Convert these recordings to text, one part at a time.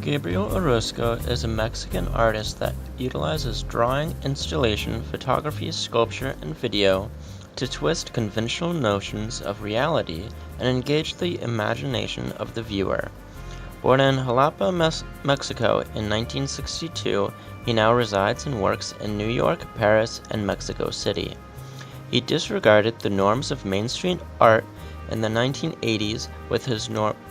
Gabriel Orozco is a Mexican artist that utilizes drawing, installation, photography, sculpture, and video to twist conventional notions of reality and engage the imagination of the viewer. Born in Jalapa, Mexico in 1962, he now resides and works in New York, Paris, and Mexico City. He disregarded the norms of mainstream art in the 1980s with his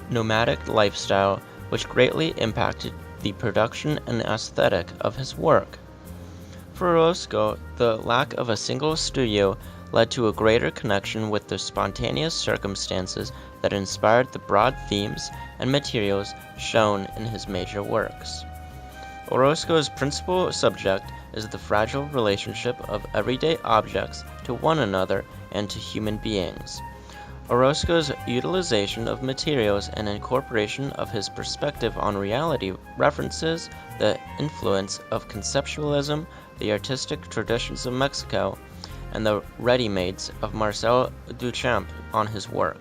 nomadic lifestyle, which greatly impacted the production and aesthetic of his work. For Orozco, the lack of a single studio led to a greater connection with the spontaneous circumstances that inspired the broad themes and materials shown in his major works. Orozco's principal subject is the fragile relationship of everyday objects to one another and to human beings. Orozco's utilization of materials and incorporation of his perspective on reality references the influence of conceptualism, the artistic traditions of Mexico, and the ready-mades of Marcel Duchamp on his work.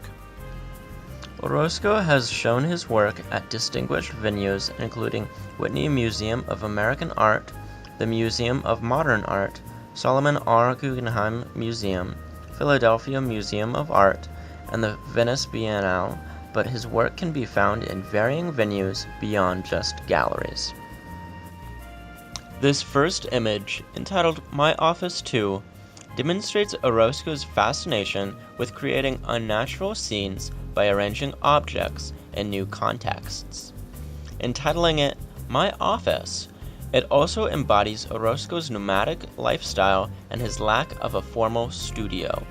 Orozco has shown his work at distinguished venues including Whitney Museum of American Art, the Museum of Modern Art, Solomon R. Guggenheim Museum, Philadelphia Museum of Art, and the Venice Biennale, but his work can be found in varying venues beyond just galleries. This first image, entitled My Office 2, demonstrates Orozco's fascination with creating unnatural scenes by arranging objects in new contexts. Entitling it My Office, it also embodies Orozco's nomadic lifestyle and his lack of a formal studio.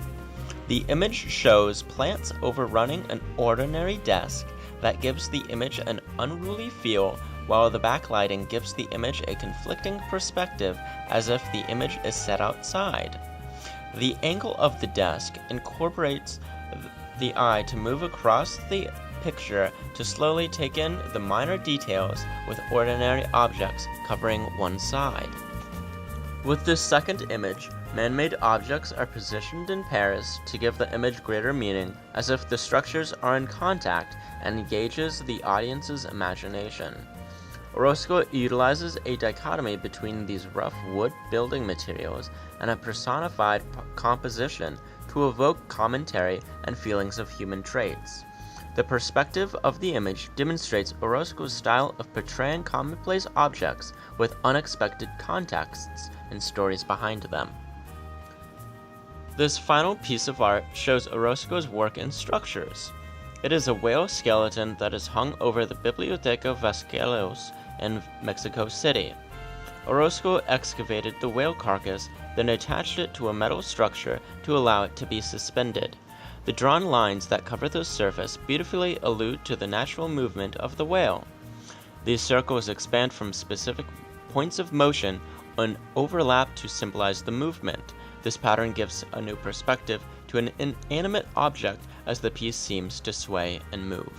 The image shows plants overrunning an ordinary desk that gives the image an unruly feel, while the backlighting gives the image a conflicting perspective as if the image is set outside. The angle of the desk incorporates the eye to move across the picture to slowly take in the minor details with ordinary objects covering one side. With this second image, man-made objects are positioned in pairs to give the image greater meaning, as if the structures are in contact and engages the audience's imagination. Orozco utilizes a dichotomy between these rough wood building materials and a personified composition to evoke commentary and feelings of human traits. The perspective of the image demonstrates Orozco's style of portraying commonplace objects with unexpected contexts and stories behind them. This final piece of art shows Orozco's work in structures. It is a whale skeleton that is hung over the Biblioteca Vasconcelos in Mexico City. Orozco excavated the whale carcass, then attached it to a metal structure to allow it to be suspended. The drawn lines that cover the surface beautifully allude to the natural movement of the whale. These circles expand from specific points of motion and overlap to symbolize the movement. This pattern gives a new perspective to an inanimate object as the piece seems to sway and move.